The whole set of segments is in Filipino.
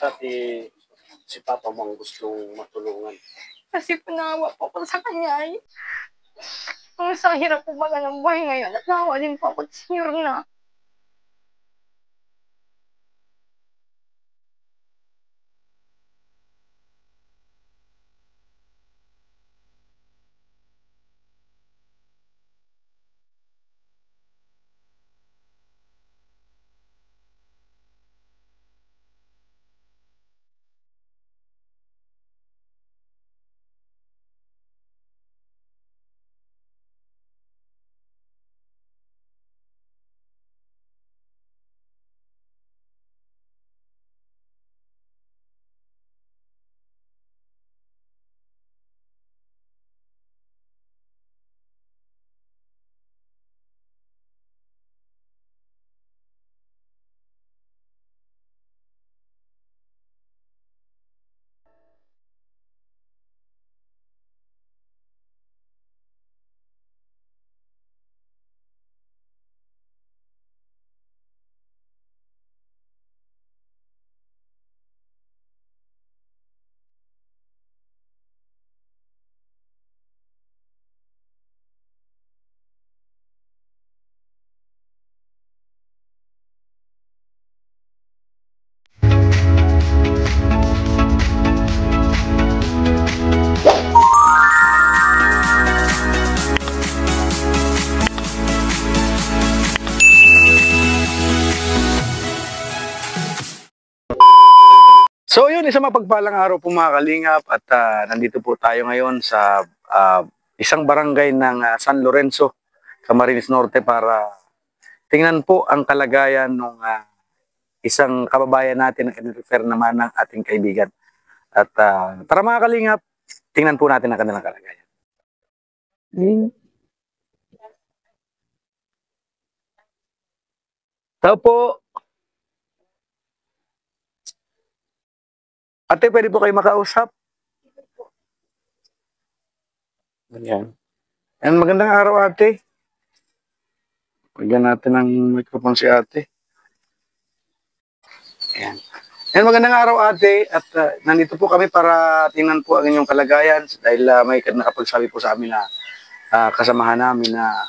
Pati si Papa mo ang gustong matulungan. Kasi po naawa po ako sa kanya ay. Ang sa hirap po baga ng buhay ngayon at naawa din po ako sa senyor na. So yun, isang mapagpalang araw po mga kalingap at nandito po tayo ngayon sa isang barangay ng San Lorenzo, Camarines Norte para tingnan po ang kalagayan ng isang kababayan natin na in-refer naman ng ating kaibigan. At tara mga kalingap, tingnan po natin ang kanilang kalagayan. Tao po. Ate, pwede po kayo makausap? Ganyan. And magandang araw, ate. Pagyan natin ng microphone si ate. Ayan. And magandang araw, ate. At nandito po kami para tingnan po ang inyong kalagayan dahil may nakapagsabi po sa amin na kasamahan namin na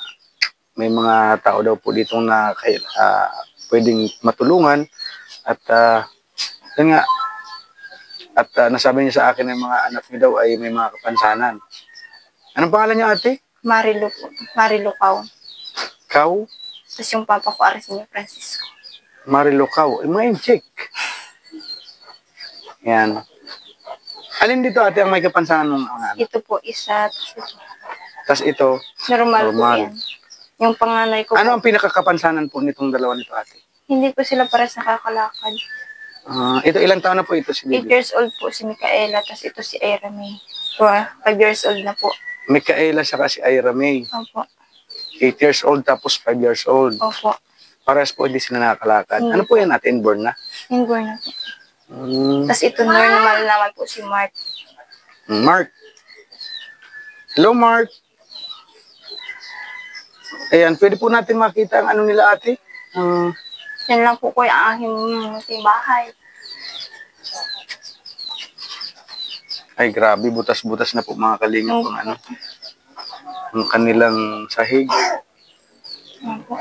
may mga tao daw po dito na pwedeng matulungan. At yun nga, at nasabi niya sa akin ng mga anak niya daw ay may mga kapansanan. Anong pangalan niya, ate? Marilu po. Marilukaw. Kau? Tapos yung papa ko, Arsenio Francisco. Marilukaw. Mga inchik. Yan. Alin dito, ate, ang may kapansanan ng mga anak? Ito po, isa. Tapos ito? Normal po yan. Yung panganay ko Ano po, ang pinakakapansanan po nitong dalawa nito, ate? hindi po sila pares nakakalakad. Ito, ilang taon na po ito si 8 Bibi? years old po si Micaela, tapos ito si Ira May. 5 years old na po. Micaela saka si Ira May. Opo. 8 years old tapos 5 years old. Opo. Parehas po hindi sila nakakalakad. Hindi Ano po yan, ate? Inborn na? Inborn na po. Tapos ito normal naman po si Mark. Mark. Hello, Mark. Ayan, pwede po natin makita ang ano nila, ate? Yan lang po ko yung aking munting bahay. Ay, grabe, butas-butas na po mga kalingap ang ano. Ang kanilang sahig. Opo.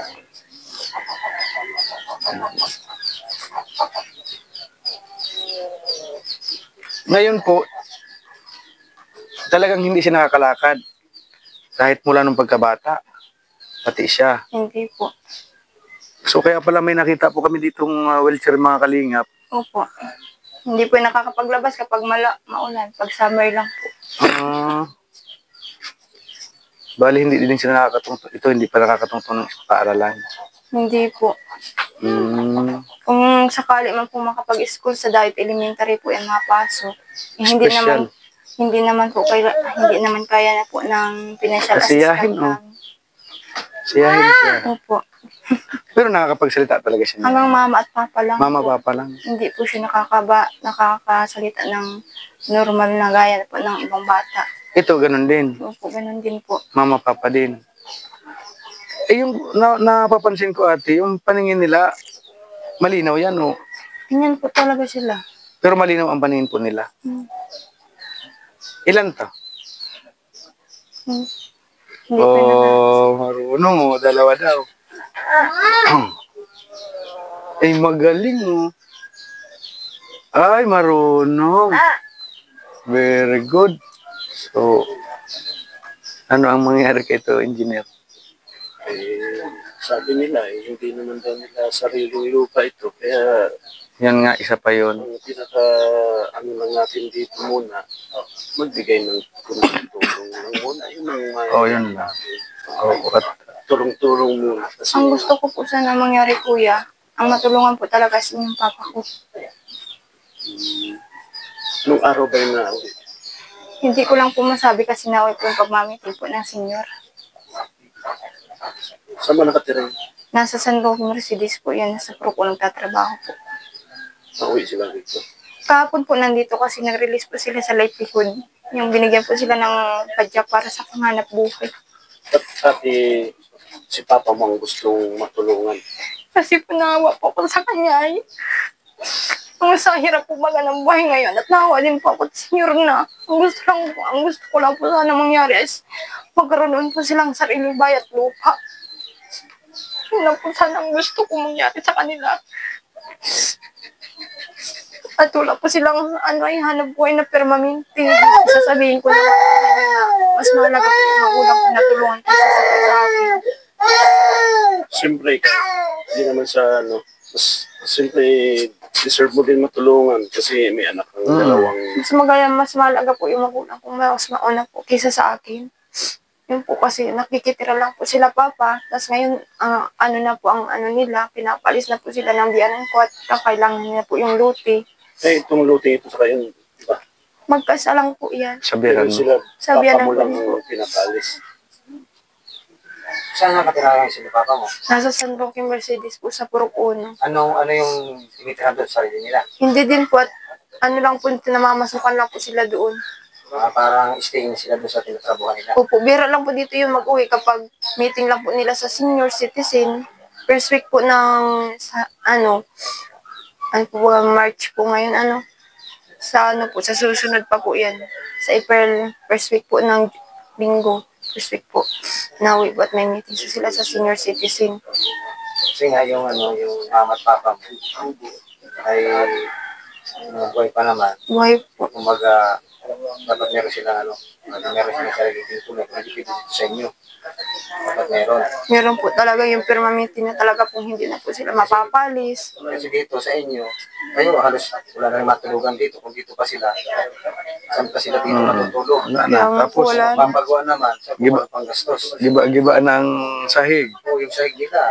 Ngayon po, talagang hindi siya nakakalakad. Kahit mula nung pagkabata, pati siya. Hindi po. So kaya pala may nakita po kami ditong wheelchair mga kalingap. Opo. Hindi po nakakapaglabas kapag maulan. Pag summer lang po. Bali, hindi din sila nakakatungtong. Ito, hindi pa nakakatungtong ng paaralan. Hindi po. Kung sakali man po makapag-school sa Dive Elementary po yung mga pasok, eh, hindi naman kaya na po ng financial Kasiyahin, assistance. Siyahin siya. Opo. Pero nakakapagsalita talaga siya. Hanggang mama at papa lang. Mama, po. papa lang. Hindi po siya nakakasalita ng normal na gaya po ng ibang bata. Ito, ganun din. Opo, ganun din po. Mama, papa din. Eh, yung napapansin ko, ate, yung paningin nila, malinaw yan, oh. Ganyan po talaga sila. Pero malinaw ang paningin po nila. Hmm. Ilan to? Hmm. Hindi ko na. Marunong oh. Dalawa daw. Ay, magaling oh. Ay, marunong. Very good. So, ano ang mangyayari kay ito, engineer? Eh, sabi nila, hindi naman daw nila sariling lupa ito. Kaya, Yan nga, isa pa yun. ang pinaka, ano lang natin dito muna, magbigay ng tulong lang muna. Yun ang Oh, yun lang. Oh, at tulong-tulong muna. Kasi, Ang gusto ko po sana mangyari, kuya, ang matulungan po talaga sa inyong papa ko. nung araw ba yun na ulit? Hindi ko lang po masabi kasi naway po yung pagmamiti po ng senior. Saan ba nakatira yun? Nasa San Roque Mercedes po yan, nasa pro po nagtatrabaho po. Nauwi sila rito. Kahapon po nandito kasi nag-release po sila sa livelihood. Yung binigyan po sila ng padyak para sa panghanap buhay. At pati si Papa mo ang gustong matulungan. Kasi po nahawa po ako sa kanya eh. Ang sa hirap po baga ng buhay ngayon at nahawa din po ako at senior na. Ang gusto ko lang po sana mangyari is magkaroon po silang sariling bayat lupa. Yun lang po sana ang gusto ko mangyari sa kanila. At wala po silang hanap buhay na permanente. Sasabihin ko naman na mas mahalaga po yung magulang ko na tulungan kaysa sa akin. Siyempre, hindi naman sa siyempre, deserve mo din matulungan kasi may anak ng dalawang. Mas mahalaga po yung magulang kung mas mauna po kaysa sa akin. Yun po kasi nakikitira lang po sila papa. Tapos ngayon, nila, pinapalis na po sila ng biyanan ko at kakailangan nila po yung luti. Eh, itong luti ito sa kayo, di ba? Magkasa lang po yan. sabihan mo. Sila, Sabihan Papa mo ng lang kunin po. ang pinapalis. Saan nakatira yung sila papa mo? Nasa San Roque Mercedes po sa Purok Uno. Ano yung tinitirahan doon sa sarili nila? Hindi din po at lang po, namamasukan lang po sila doon. Parang staying sila doon sa tinatrabuhan nila. Opo, bira lang po dito yung mag-uwi kapag meeting lang po nila sa senior citizen. First week po ng, March po ngayon, sa susunod pa po yan. Sa April, first week po ng linggo, first week po. Nawi po at may meeting sila sa senior citizen. Kasi nga yung mama at papa mo ay buhay pa naman. Buhay po. Kumbaga, dapat meron silang sarili tinutulong. Hindi pwede dito sa inyo. Dapat meron. Meron po talaga yung permanente na talaga pong hindi na po sila mapapalis. Kasi dito sa inyo, kayo halos wala na rin matulugan dito. Kung dito pa sila, saan pa sila dito matutulog? Wala Kaya na. nga po, Tapos, wala na. Papagawa naman sa Giba- panggastos. giba ng sahig. O yung sahig nila,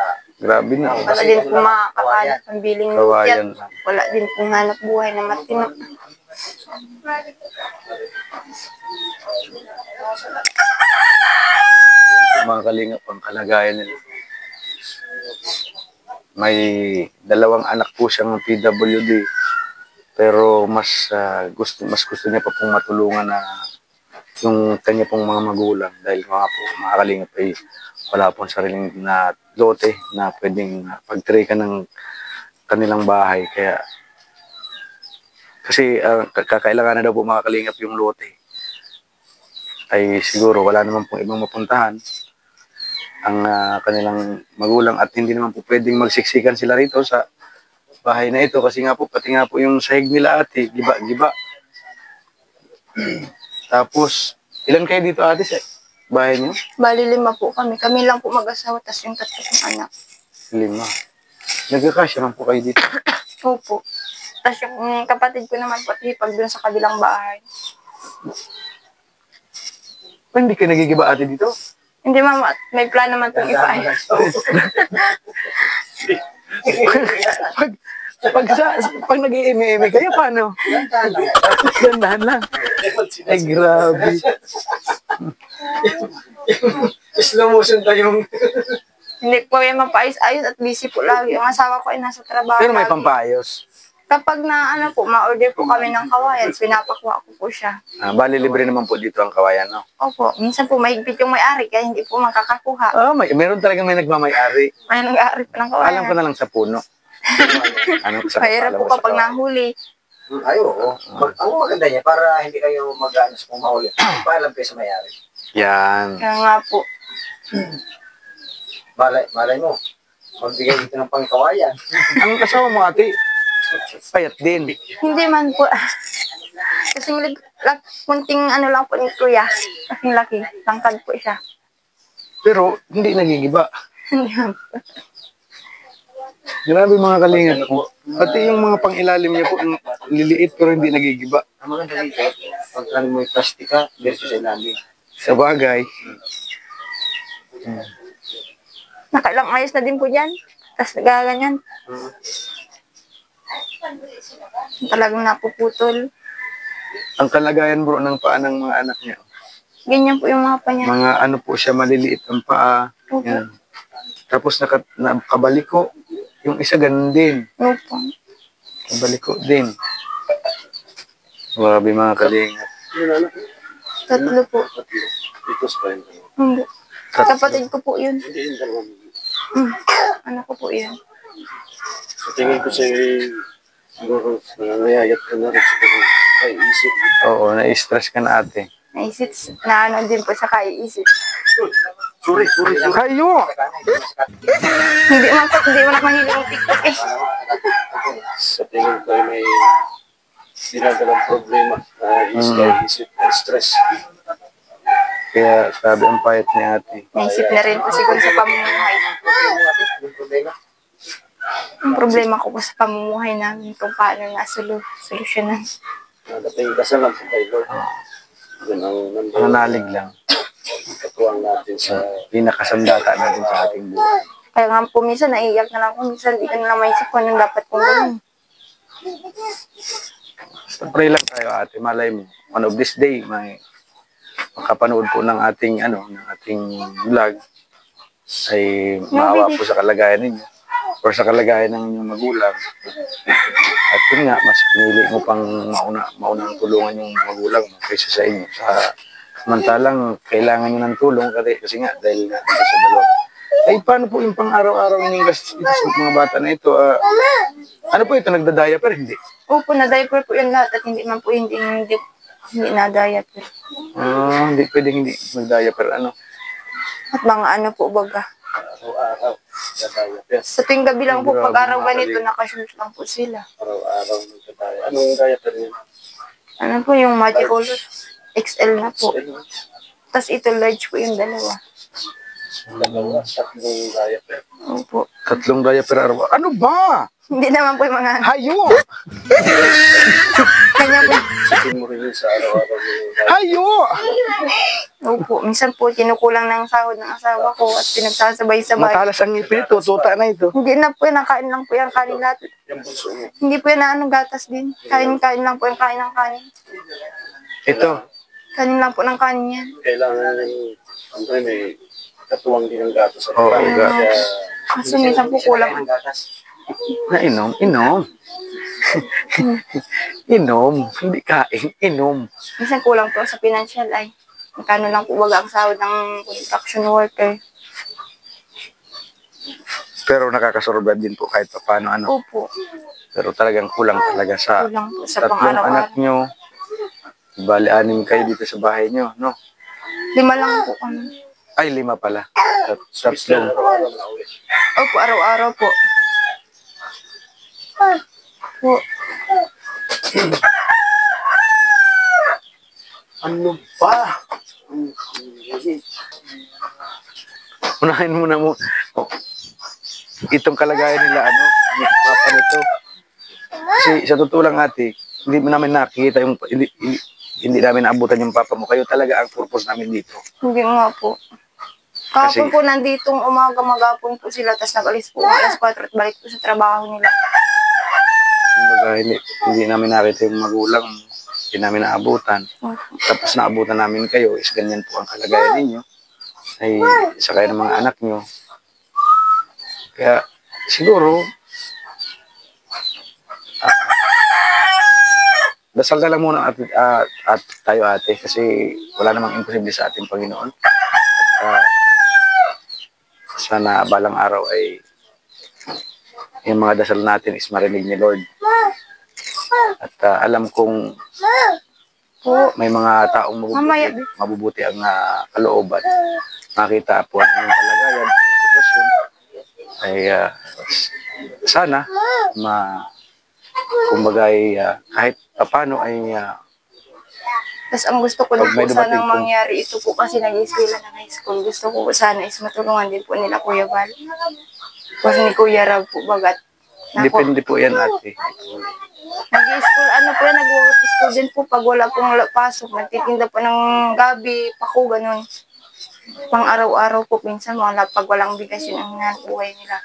Grabe na. Wala din po makakakalap ang biling Kawayan. Wala din pong hanap buhay na matino. Mga kalingap ang kalagayan nila. May dalawang anak po siyang PWD. Pero mas gusto niya pa pong matulungan na yung kanya pong mga magulang dahil mga kalingap ay wala pong sariling na lote na pwedeng pagtrikan ng kanilang bahay. Kasi kakailangan na daw po mga kalingap yung lote. Ay siguro wala naman pong ibang mapuntahan ang kanilang magulang at hindi naman po pwedeng magsiksikan sila rito sa bahay na ito kasi nga po pati nga po yung sahig nila ate, giba. Tapos, ilan kayo dito ate sa bahay niyo? Bali 5 po kami. Kami lang po mag-asawa, tas yung 3 kong anak. 5. Nagkakasya man po kayo dito. Opo. Tas yung kapatid ko naman po, pag doon sa kabilang bahay. Hindi kayo nagigiba ate dito? Hindi mama, may plan naman itong ipaayos. pag nag-iimi-imi kayo, paano? Gandahan lang. Ay, grabe. slow motion tayong Hindi po yung mapaayos-ayos at busy po lagi. Yung asawa ko ay nasa trabaho Pero may lagi. pampayos. Kapag ma-order po kami ng kawayan, pinapakuha ko po siya. Bali, libre naman po dito ang kawayan, no? Opo, minsan po mahigpit yung may-ari kaya hindi po makakakuha. Meron talagang may nagmamay-ari. May nag-aari pa ng kawayan. Alam ko na lang sa puno. Sa Mahirap po alam ko sa kapag kawayan. nahuli. Ay, oo. Ang maganda niya, para hindi kayo mag-ano sa kung mahuli. Paalam kayo sa mayari. Yan. Kaya nga po. Malay mo. Magbigay dito ng pangkawayan. Ang asawa mo ate, payat din. Hindi man po. Kasi kunting ano lang po ni Kuya. Kasing laki. Tangkad po siya. Pero hindi nagigiba. Hindi man po. Grabe mga kalingap po. Pati yung mga pang-ilalim niya po, liliit pero hindi nagigiba. Ang maganda dito, pag ano mo yung plastika versus sa ilalim. Sa bagay. Nakailang ayos na din po dyan. Tapos nagaganyan. Talagang napuputol. Ang kalagayan bro ng paa ng mga anak niya. Ganyan po yung mga pa niya. Mga ano po siya, maliliit ang paa. Opo. Yan. Tapos nakabaliko. Yung isa ganun din. Opo. Kabaliko din. Grabe mga kalingap. Yun anak. Tatlo po. Itos pa yun. Hindi. Kapatid ko po yun. Hindi yun dalawang. Ano ko po yun. Sa tingin ko siguro nangayayat ka na rin siguro. Ay, isip. Oo, na-stress ka na ate. Naisip na ano din po sa kaiisip. Sorry. Kayo! Hindi mo na mahilig yung TikTok eh. Sa tingin ko ay may dinadalang problema. Isip, stress. Kaya sabi ang payat ni ate. Naisip na rin po siguro sa pamumuhay. Ang problema ko po sa pamumuhay namin kung paano solusyonan. Dating dasal lang po kay Lord. Yun ang Nanalig lang. katuwang natin sa Pinakasandata natin sa ating buhay. Kaya nga po minsan naiiyak na lang ako. Minsan hindi ko na lang maisip kung anong dapat kong gawin. Basta pray lang tayo ate. Malay mo. One of this day, may makapanood po ng ating vlog ay maawa po sa kalagayan ninyo or sa kalagayan ng inyong magulang. At yun nga, mas pinili mo pang maunang tulungan yung magulang mo kaysa sa inyo. Samantalang kailangan nyo ng tulong kasi nga dahil nga dito sa dalawa. Ay, paano po yung pang-araw-araw ninyong gastos dito sa mga bata na ito? Ano po ito, nagda-diaper? Hindi. Opo, na-diaper po yung lahat at hindi man po hindi na-diaper. Hindi pwedeng hindi mag-diaper. Ano? At mga ano po baga. araw-araw. Diaper. Sa tuwing gabi lang po, Grabe, pag araw mga ganito, kalig. nakashoot lang po sila. Araw-araw nagdadaya. Anong diaper niya? Ano po yung Magicolor? XL na po. Ano? Tapos ito large po yung dalawa. Dalawa, tatlong diaper. Opo. 3 diaper araw. Ano ba? Hindi naman po yung mga Hayo! kanya po. Sabihin mo rin yun sa araw-araw yung diaper. Hayo! Opo. Minsan po, kinukulang ng sahod ng asawa ko at pinagsasabay-sabay. Matalas ang ngipin ito. Tuta na ito. Hindi na po yan, nakain lang po yung kanin lahat. Yung bunso mo. Hindi po yan na anong gatas din. Kain lang po yung kain ng kanin. Ito. Kanin lang po ng kanin yan. Kailangan yung, ano may katuwang din ang gato sa Oo, bahay. gato. Kaya, Kasi minsan po kulang. Inom. Inom. Hindi kain. Inom. Minsan kulang po sa financial ay. Magkano lang po baga ang sahod ng construction worker. Pero nakakasurvive din po kahit pa paano ano. Opo. Pero talagang kulang talaga sa Kulang po sa 3 pang-araw-araw. anak nyo. Bali, 6 kayo dito sa bahay nyo, no? 5 lang po kami. Ay, 5 pala. Mister, Tatlong. araw-araw na uwi. Opo, araw-araw po. Po. Ano ba? Unahin muna mo. Oh. Itong kalagayan nila, ano? Papa nito. Kasi sa totoo lang ate, hindi mo namin nakikita yung, hindi namin naabutan yung papa mo. Kayo talaga ang purpose namin dito. Hindi nga po. Kahapon po nanditong umaga magapon po sila tapos nag-alis po alas 4 at balik po sa trabaho nila. Kumbaga, hindi namin nakita yung magulang mo. Hindi namin naabutan. Tapos naabutan namin kayo, is ganyan po ang kalagayan ninyo. Ay, sa kaya ng mga anak nyo. Kaya, siguro, dasal na lang muna at tayo ate kasi wala namang imposible sa ating Panginoon. At sana balang araw ay yung mga dasal natin is marinig ni Lord. At alam kong Po. may mga taong Mamaya, mabubuti ang kalooban. Makita po ang inyong kalagayan, ang sitwasyon. Ay sana kumbaga kahit paano ay tas ang gusto ko Pag din may po dumating sanang po- mangyari, ito po kasi nag-eskwela ng high school. Gusto ko po sana is matulungan din po nila Kuya Val. Kasi ni Kuya Rab po bagat. depende po yan ate. Nag-i-school, ano po yan, nag-work student po pag wala pong pasok. Nagtitinda po ng gabi, pako, ganun. Pang araw-araw po, minsan pag walang bigas yun ang buhay nila.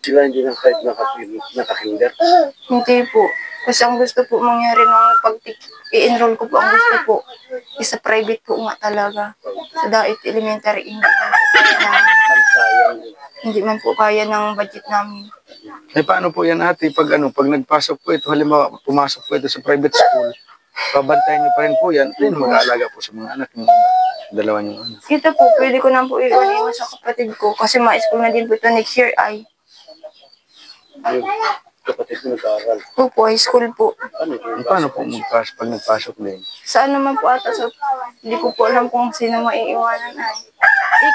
Sila hindi na kahit nakakinder. Hindi po. Kasi ang gusto po mangyari nung pag i-enroll ko po, ang gusto po, isa private po nga talaga. Sa Dait Elementary, hindi man po kaya ng budget namin. Eh paano po yan ate? Pag nagpasok po ito, halimbawa pumasok po ito sa private school, babantayan niyo pa rin po yan. Then mag-aalaga po sa mga anak niyo. Dalawa niyo anak. Ito po, pwede ko na po iwan sa kapatid ko kasi ma-school na din po ito next year ay. Yung kapatid mo nag-aaral. Opo, high school po. Ano yun? Paano po pag nagpasok din? Saan naman po ata, so, hindi ko po alam kung sino maiiwanan ay.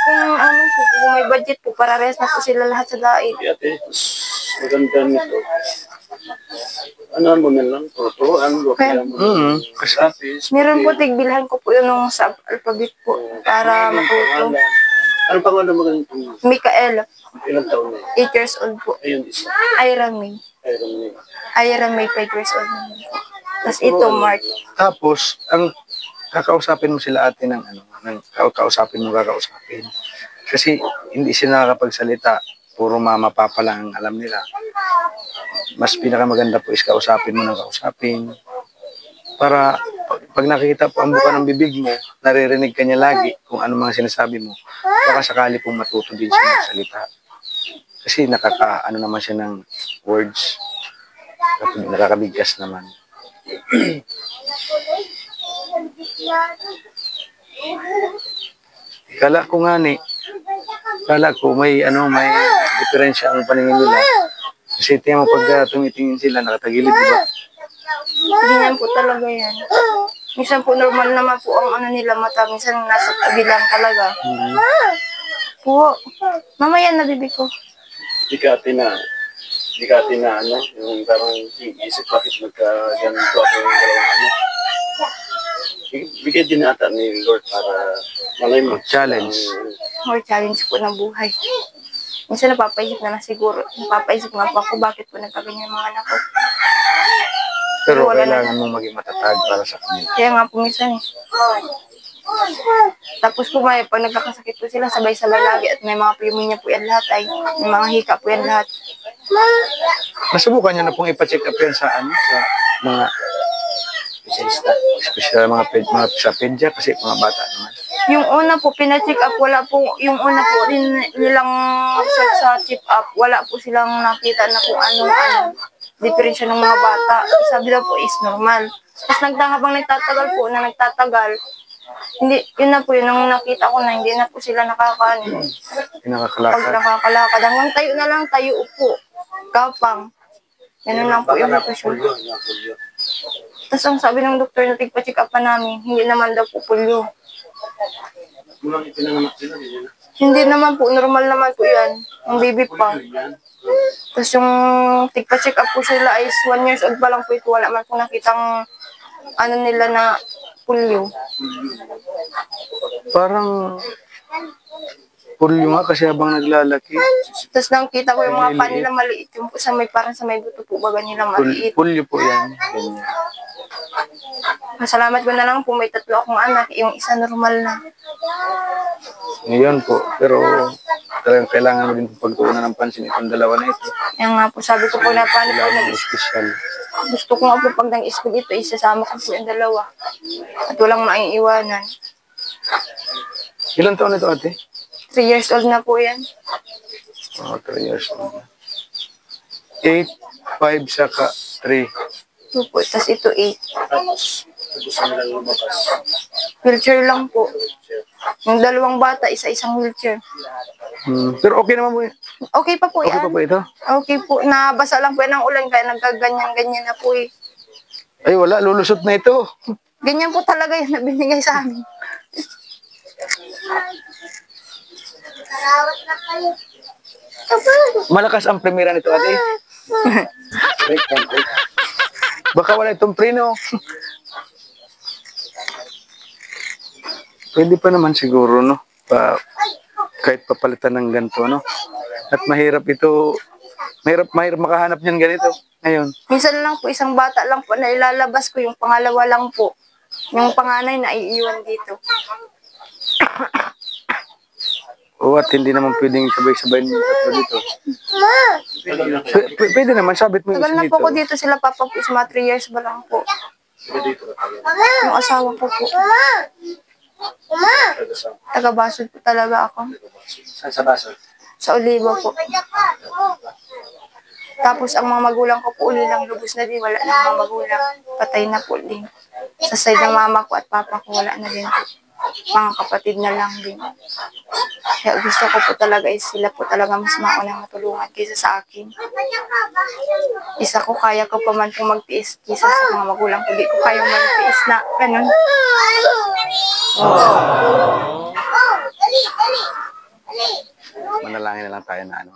Kung ano po, kung may budget po, para rest na po sila lahat sa Dait. Hindi ate, mas maganda nito. Ano mo na lang, turuan, wakyan mo na Kasi graphics. Meron po, tigbilhan ko po yun nung sa alphabet po, para matuto. Ano pangalan mo ganitong Mikael, ilang taon na? 8 years old po. Ayun, isa. Ira May. Ayun na. Ira May, 5 years old naman po. Tapos ito, Mark. tapos ang kakausapin mo sila ate ng kakausapin. Kasi hindi sila nakakapagsalita, puro mama papa lang ang alam nila. Mas pinakamaganda po is kausapin mo ng kausapin. Para pag nakikita po ang buka ng bibig mo, naririnig ka niya lagi kung ano mga sinasabi mo, baka sakali pong matuto din siya magsalita. Kasi nakakaano naman siya ng words, nakakabigkas naman. Kala ko may diferensya ang paningin nila. Kasi tingnan mo pag tumitingin sila, nakatagilid, di ba? Ganyan po talaga yan. Minsan po normal naman po ang ano nila mata. Minsan nasa tabi lang talaga. Po. Mamaya na bibi ko. Di ka ate na ano, yung parang isip bakit ganito ako yung dalawang ano. Bigay din ata ni Lord para malay mo. Challenge. More challenge po ng buhay. Minsan napapaisip na siguro. Napapaisip nga po ako bakit po nagkaganyan mga anak ko. Pero Wala kailangan mong maging matatag para sa kanila. Kaya nga po minsan eh. Tapos po pag nagkakasakit po sila, sabay-sabay lagi at may mga pneumonia po yan lahat ay may mga hika po yan lahat. Nasubukan niyo na pong ipa-check up yan sa mga special mga sa pedya kasi mga bata naman. Yung una po, pina-check up, wala po, yung una po rin nilang result sa check up, wala po silang nakita na kung ano diferensya ng mga bata. Sabi daw po is normal. Tapos habang nagtatagal, hindi, yun na po yun, nung nakita ko na hindi na po sila nakakaano. Pag nakakalakad, hanggang tayo na lang, tayo upo, kapang. Ganun lang po yung depression. Tapos ang sabi ng doktor na tigpa-check up pa namin, hindi naman daw po polio. Mulang ipinanganak sila, hindi na. Hindi naman po, normal naman po yan. Ang baby pa. Tapos yung tigpa-check up po sila is 1 years old pa lang po ito. Wala man po nakitang ano nila na polio. Parang polio nga kasi habang naglalaki. Tapos nakita ko yung mga pan nila maliit. Yung po parang sa may buto po, baga nila maliit. Polio po yan. Ganyan. Masalamat ko na lang po may 3 akong anak. Yung isa normal na. Ngayon po, pero talagang kailangan mo din pagtuunan ng pansin itong dalawa na ito. Yan nga po, sabi ko po na paano po Kailangan mo special. gusto ko nga po pag nag-school dito, isasama ko po yung dalawa. At walang maiiwanan. Ilan taon ito ate? 3 years old na po yan. 3 years old. 8, 5, saka 3. Ito po, tas ito 8. Tapos, gusto nila lumabas. Wheelchair lang po. Yung dalawang bata, isa-isang wheelchair. Pero okay naman po. Okay pa po Okay yan. pa po ito? Okay po. Nabasa lang po yan ng ulan kaya nagkaganyan-ganyan na po eh. Ay, wala. Lulusot na ito. Ganyan po talaga yung nabinigay sa amin. Malakas ang premiera nito, ate. Baka wala itong preno. Pwede pa naman siguro, no? Kahit papalitan ng ganito, no? At mahirap ito. Mahirap makahanap niyan ganito. Ngayon. Minsan lang po, isang bata lang po na ilalabas ko. Yung pangalawa lang po. Yung panganay na iiwan dito. At hindi naman pwedeng sabay-sabay ng tatlo dito. Pwede naman, sabit mo yung Tagal isa na dito. po ako dito sila papa po. Is mga 3 years ba lang po. Yung asawa ko po. Taga-Basod po talaga ako. Saan sa baso? Sa Oliva po. Tapos ang mga magulang ko po uli lang lubos na din. Wala na mga magulang. Patay na po din. Sa side ng mama ko at papa ko wala na din po. Mga kapatid na lang din. Kaya gusto ko po talaga is sila po talaga mas maunang matulungan kaysa sa akin. Isa ko kaya ko pa man po magtiis kaysa sa mga magulang ko. Di ko kayang magtiis na ganun. Manalangin na lang tayo na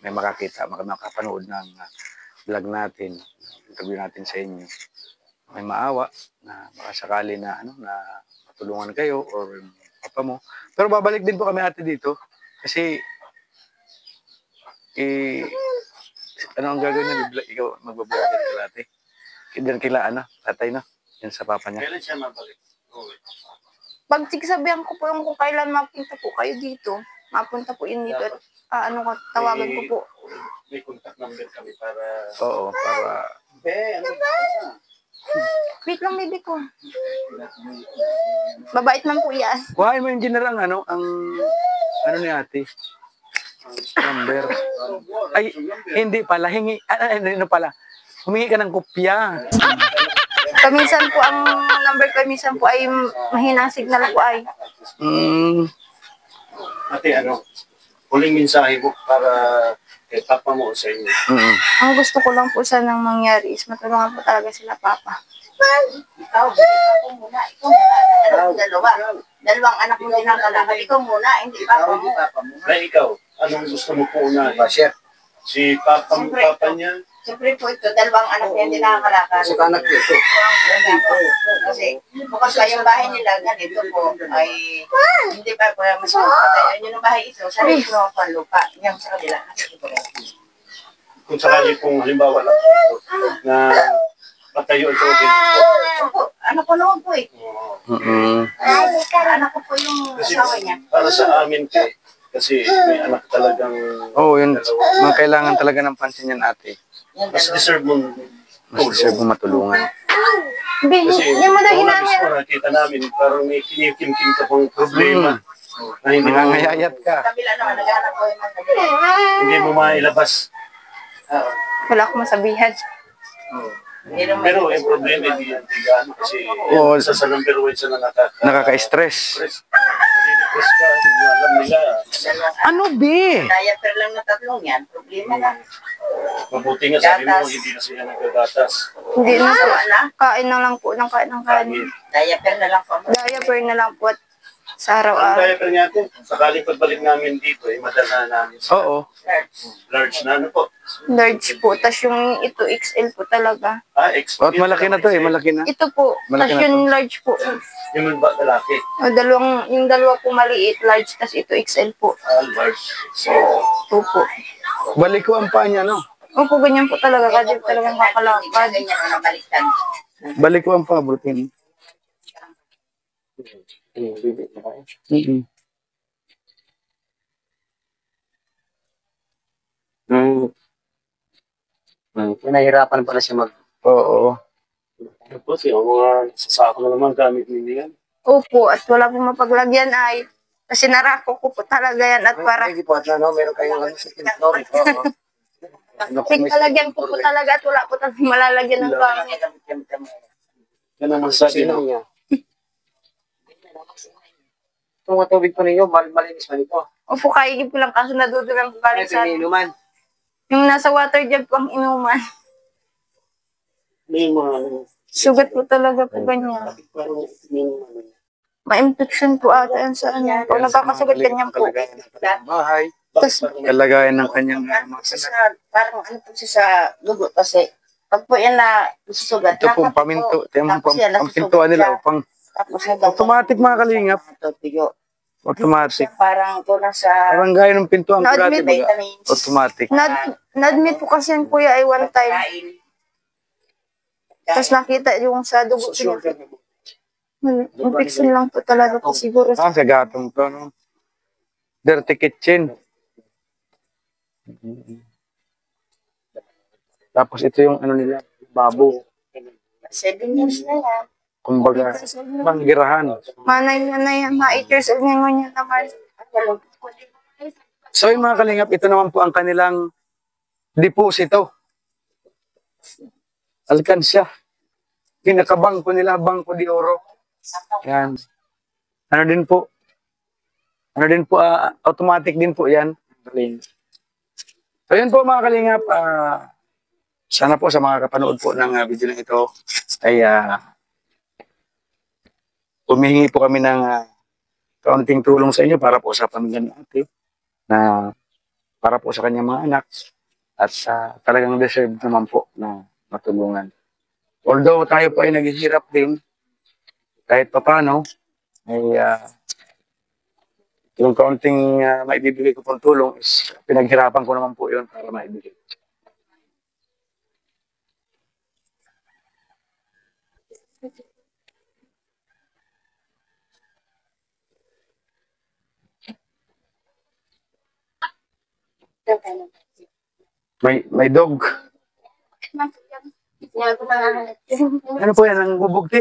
may makakita, makapanood ng vlog natin, interview natin sa inyo. May maawa na baka sakali na na matulungan kayo or papa mo. Pero babalik din po kami ate dito kasi ano ang gagawin na ikaw magbablog kila ate. Diyan kila tatay na. Yan sa papa niya. Kailan siya mabalik? Pag sigsabihan ko po yung kung kailan mapunta po kayo dito, mapunta po yun dito at tawagan ko po. May contact number kami para... Oo, para Wait lang, baby ko. Babait man po yan. kuhain mo yung general ang ni ate. Number. Ay, hindi pala. Ano pala? Humingi ka ng kopya. Paminsan po, ang number ko, minsan po ay mahinang signal po ay. Ate, huling mensahe mo para kay papa mo sa inyo. Ang gusto ko lang po sanang mangyari is matulungan po talaga sila papa. Ikaw muna. Dalawang anak mo dinakalakan. Ikaw muna, hindi papa mo. Na ikaw, anong gusto mo po una? Share. Si papa niya? Siyempre po ito, dalawang anak niya dinakalakan. Kasi anak ko ito. Kasi bukas pa yung bahay nila, ganito po, ay hindi pa po mas patayan yun ng bahay ito. Sabi ko ang panlupa, yung sa kabila. Kung sakali pong halimbawa lang po na patayo ito din po. Anak ko naman po eh. Anak ko po yung Kasi asawa niya. para sa amin kasi may anak talagang Yun. Mga kailangan talaga ng pansin yan ate. mas deserve mong Mas deserve mo matulungan. Kasi Yan mo daw hinamin. nakita namin parang may kinikim-kim ka pang problema na hindi mo, Nangangayayat ka. Kabila naman, naghanap ko yung mga kabila. hindi mo mailabas. Wala akong masabihan. Pero yung problema hindi yan tigaan kasi Oo. isa sa number one sa Nakaka-stress. Nadidepress ka, hindi mo alam nila. Ano be? Diaper lang na tatlong yan, problema lang. Mabuti nga sabi mo, Gatas. hindi na sila nagagatas. Hindi na po. Wala. Kain na lang po ng kain ng kanin. Diaper na lang po. Diaper na lang po at sa Ang araw-araw. diaper natin, sakaling pagbalik namin dito, madala namin sa Oo. large na po. Large po. Tapos yung ito XL po talaga. Extra. At malaki na to Malaki na. Ito po. Malaki Tapos na yung large po. Yung ba lalaki? Yung dalawa po maliit, large. Tapos ito XL po. Large. So, Opo. Balik ko ang paa niya, no? Opo, ganyan po talaga. Kasi talagang kakalakad. Ganyan na nabaliktad. Balik ko ang paa, brutin. Nahirapan pala siya Oo. tapos yung mga sasako na naman gamit ninyo yan. Opo, at wala pong mapaglagyan ay kasi narako ko po talaga yan at para Hindi po, meron kayong sa pintor. lalagyan ko po talaga at wala po talagang malalagyan ng gamit. Yan ang masasabi Sino mo. niya? Itong mga tubig po ninyo, malinis pa nito. Opo, kaigib ko lang kaso nadudulang po galing Ito sa... yung inuman. Yung nasa water jug po ang inuman. May mga, Sugat po talaga po ganyan. parang, yung, Ma-infection po ata yan sa ano. Pag nagkakasugat ganyan po. Kalagayan ng kanyang bahay, Tapos, kalagayan ng kanyang mga Kasi parang ano po siya sa dugo kasi pag po yan na susugat. ito pong paminto, ito yung pampintuan nila, pang Tapos automatic mga kalingap, automatic. Parang po nasa Parang gaya ng pintuan ko dati, Na-admit. baga, automatic. na-admit po kasi yan kuya ay one time. kain. Tapos nakita yung sa dugo niya. Infection lang po talaga po siguro. Ah, sa gatong to, no? Dirty kitchen. Tapos ito yung ano nila, babo. 7 years na yan. Kumbaga, panggirahan. Manay na 8 years old na ngayon naman. So yung mga kalingap, ito naman po ang kanilang deposito. Alkansya. Pinakabangko nila, Bangko de Oro. Yan. Ano din po? Automatic din po yan. So yun po mga kalingap, sana po sa mga kapanood po ng video na ito ay humihingi po kami ng kaunting tulong sa inyo para po sa pamilya ng ate na para po sa kanyang mga anak at talagang deserve naman po na matulungan. Although tayo po ay naghihirap din kahit papano ay yung kaunting maibibigay ko pong tulong is pinaghirapan ko naman po yun para maibigay. May dog. Ano po yan, ang bubugti.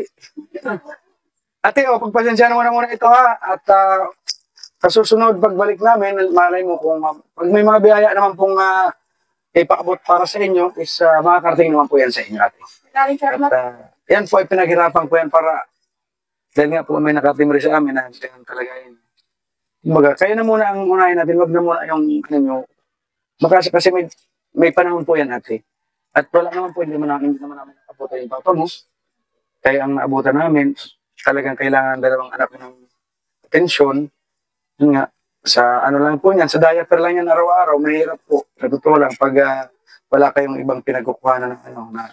Ate, pagpasensyahan mo na muna ito ha. At sa susunod, pagbalik namin, malay mo kung pag may mga biyaya naman pong ipaabot para sa inyo, is makakarating naman po yan sa inyo, ate. At yan po ay pinaghirapan ko yan para dahil nga po may nakarating rin sa amin na ganyan talaga yun. Kumbaga, kaya na muna ang unahin natin, wag na muna yung ano nyo. Baka kasi may panahon po yan, ate. At wala naman po, hindi naman namin nakabutan yung papa mo. Kaya ang naabutan namin, talagang kailangan dalawang anak ng atensyon. Yun nga, sa ano lang po yan, sa diaper lang yan araw-araw, mahirap po. Sa totoo lang, pag wala kayong ibang pinagkukuhanan ng ano, na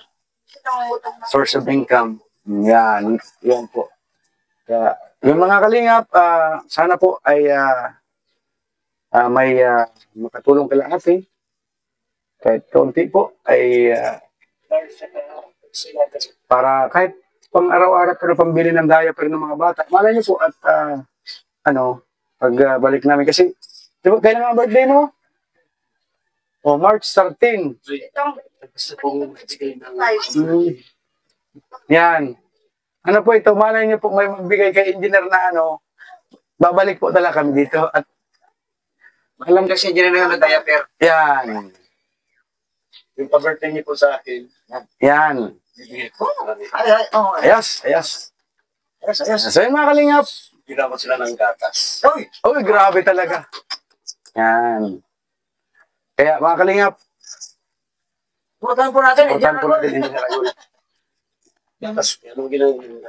source of income. Yan po. Kaya, yung mga kalingap, sana po ay may makatulong kila ate. Kahit konti po ay para kahit pang araw-araw pero pambili ng diaper ng mga bata. Malay niyo po at pagbalik namin kasi di ba, kailan ang birthday mo? O March 13. Yan. Ano po ito, malay niyo po may magbigay kay engineer na babalik po talaga kami dito at Alam kasi engineer na diaper. yan. yung pag-birthday niyo po sa akin, Yan. Ayos. So yun mga kalingap. bigyan ko sila ng gatas. Uy, grabe talaga. Yan. Kaya mga kalingap, Putan po natin. importante po natin engineer Agul. Gatas, anong ginagawa niyo?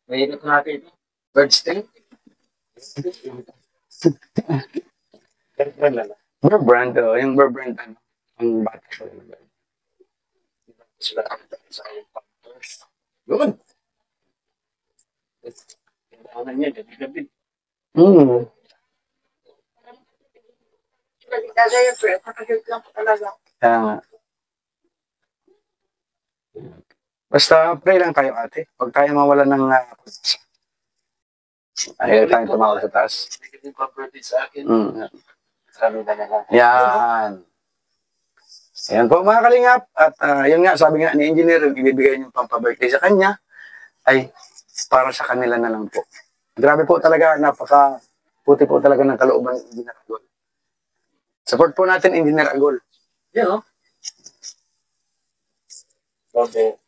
Mahirap natin ito. Birds tail. Bear brand, yung bear brand, ang bata ko. Sila sa yung Pampers. Good. Kailangan niya, gabi-gabi. Basta pray lang tayo ate. Huwag tayo mawala ng ayaw tayong tumawag sa taas. Hindi ko birthday sa akin. Sabi na lang. Yan. Ayan po mga kalingap. At yun nga, sabi nga ni engineer, yung ibibigay niyong pampabirthday sa kanya ay para sa kanila na lang po. Grabe po talaga, puti po talaga ng kalooban ng Engineer Agol. Support po natin Engineer Agol. Yan o. Okay.